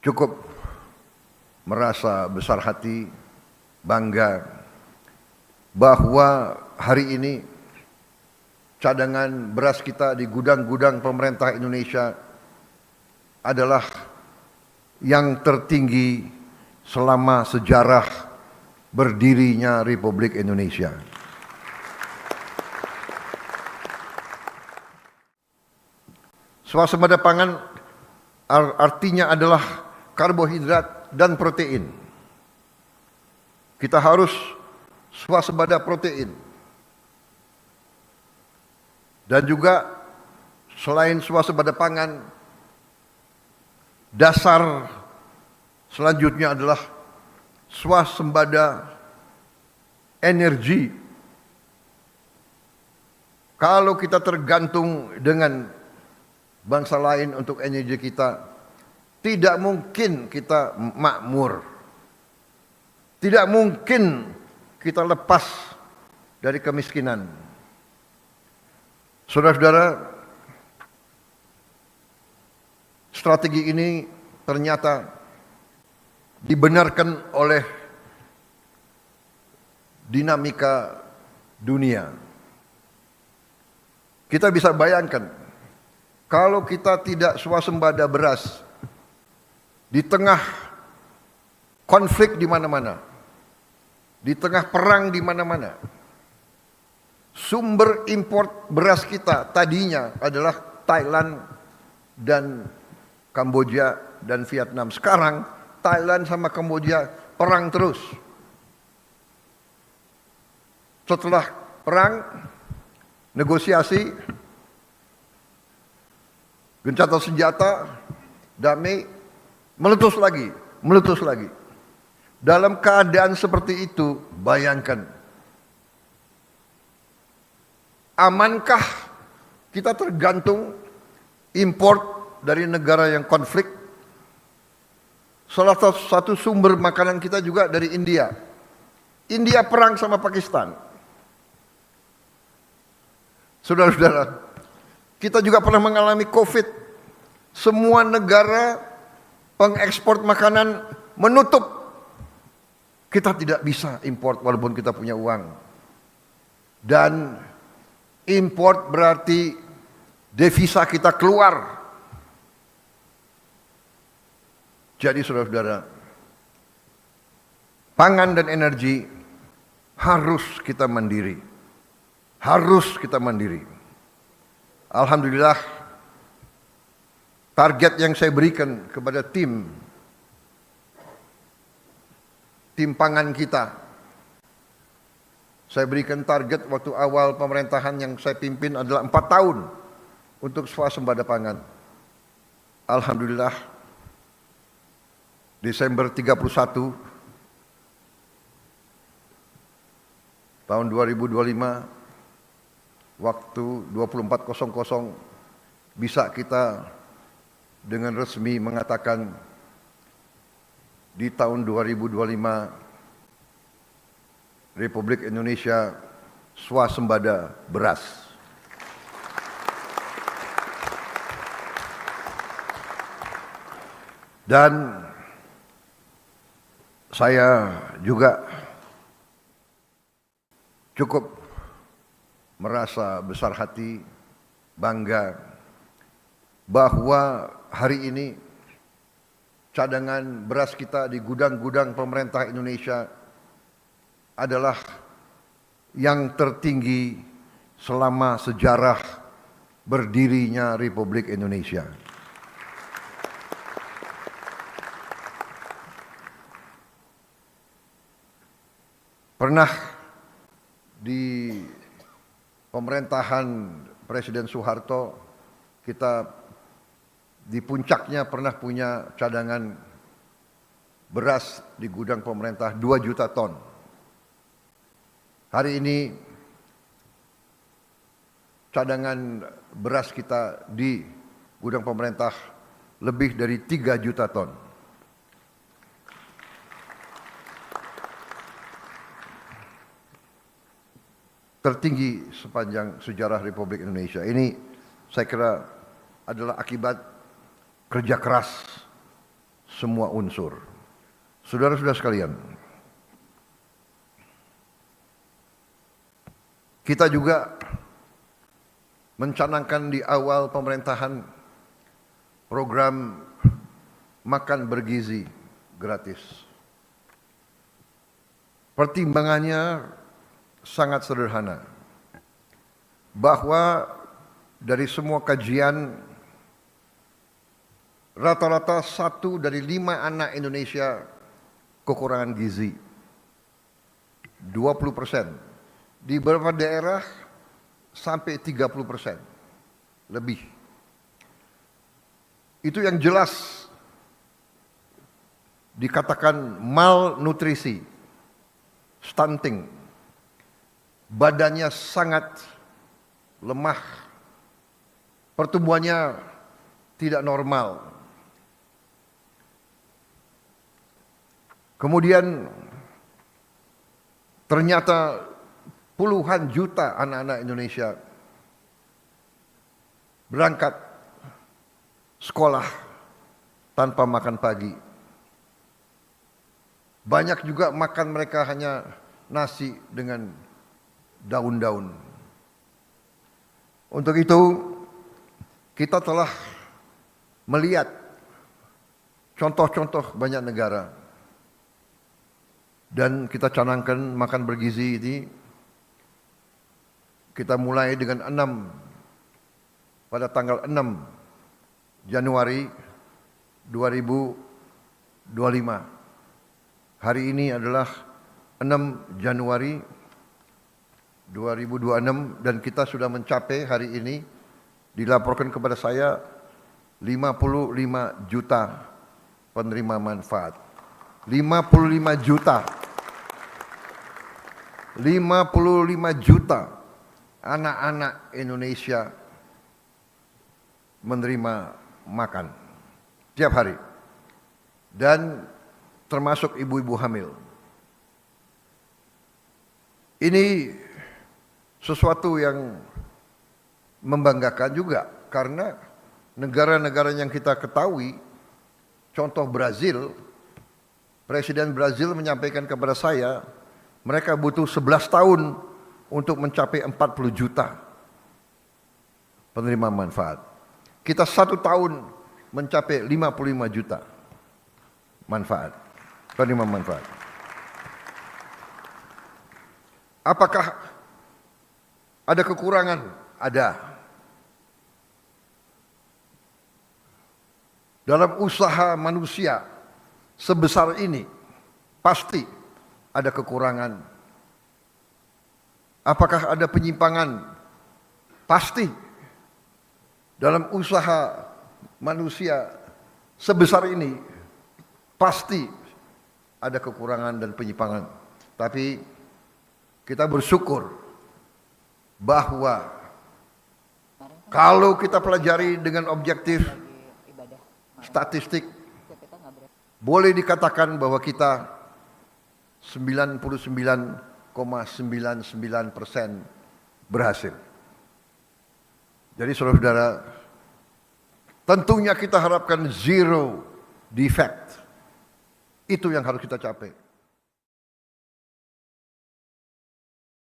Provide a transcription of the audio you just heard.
cukup merasa besar hati, bangga bahwa hari ini cadangan beras kita di gudang-gudang pemerintah Indonesia adalah yang tertinggi selama sejarah berdirinya Republik Indonesia. Swasembada pangan artinya adalah karbohidrat dan protein. Kita harus swasembada protein. Dan juga selain swasembada pangan, dasar selanjutnya adalah swasembada energi. Kalau kita tergantung dengan bangsa lain untuk energi kita, tidak mungkin kita makmur. Tidak mungkin kita lepas dari kemiskinan. Saudara-saudara, strategi ini ternyata dibenarkan oleh dinamika dunia. Kita bisa bayangkan, kalau kita tidak swasembada beras di tengah konflik di mana-mana, di tengah perang di mana-mana, sumber import beras kita tadinya adalah Thailand dan Kamboja dan Vietnam. Sekarang Thailand sama Kamboja perang terus. Setelah perang, negosiasi, gencatan senjata, damai, meletus lagi. Dalam keadaan seperti itu, bayangkan, amankah kita tergantung import dari negara yang konflik? Salah satu sumber makanan kita juga dari India. India perang sama Pakistan. Saudara-saudara, kita juga pernah mengalami COVID. Semua negara pengekspor makanan menutup. Kita tidak bisa import walaupun kita punya uang. Dan import berarti devisa kita keluar. Jadi saudara-saudara, pangan dan energi harus kita mandiri. Harus kita mandiri. Alhamdulillah, target yang saya berikan kepada tim pangan kita, saya berikan target waktu awal pemerintahan yang saya pimpin adalah 4 tahun untuk swasembada pangan. Alhamdulillah, Desember 31 tahun 2025, waktu 24.00 bisa kita dengan resmi mengatakan di tahun 2025 Republik Indonesia swasembada beras. Dan saya juga cukup merasa besar hati, bangga bahwa hari ini cadangan beras kita di gudang-gudang pemerintah Indonesia adalah yang tertinggi selama sejarah berdirinya Republik Indonesia. Pernah di pemerintahan Presiden Soeharto, kita di puncaknya pernah punya cadangan beras di gudang pemerintah 2 juta ton. Hari ini cadangan beras kita di gudang pemerintah lebih dari 3 juta ton. Tertinggi sepanjang sejarah Republik Indonesia. Ini saya kira adalah akibat kerja keras semua unsur. Saudara-saudara sekalian, kita juga mencanangkan di awal pemerintahan program makan bergizi gratis. Pertimbangannya sangat sederhana, bahwa dari semua kajian rata-rata 1 dari 5 anak Indonesia kekurangan gizi. 20%. Di beberapa daerah sampai 30% lebih. Itu yang jelas dikatakan malnutrisi, stunting. Badannya sangat lemah, pertumbuhannya tidak normal. Kemudian ternyata puluhan juta anak-anak Indonesia berangkat sekolah tanpa makan pagi. Banyak juga makan mereka hanya nasi dengan daun-daun. Untuk itu kita telah melihat contoh-contoh banyak negara, dan kita canangkan makan bergizi ini. Kita mulai dengan 6 pada tanggal 6 Januari 2025. Hari ini adalah 6 Januari 2026 dan kita sudah mencapai hari ini, dilaporkan kepada saya 55 juta penerima manfaat. 55 juta. 55 juta anak-anak Indonesia menerima makan tiap hari, dan termasuk ibu-ibu hamil. Ini sesuatu yang membanggakan juga, karena negara-negara yang kita ketahui, contoh Brazil, Presiden Brazil menyampaikan kepada saya, mereka butuh 11 tahun untuk mencapai 40 juta penerima manfaat. Kita 1 tahun mencapai 55 juta penerima manfaat. Apakah ada kekurangan? Ada. Dalam usaha manusia sebesar ini pasti ada kekurangan. Apakah ada penyimpangan? Pasti. Dalam usaha manusia sebesar ini pasti ada kekurangan dan penyimpangan. Tapi kita bersyukur bahwa kalau kita pelajari dengan objektif statistik, boleh dikatakan bahwa kita 99,99% berhasil. Jadi saudara-saudara, tentunya kita harapkan zero defect. Itu yang harus kita capai.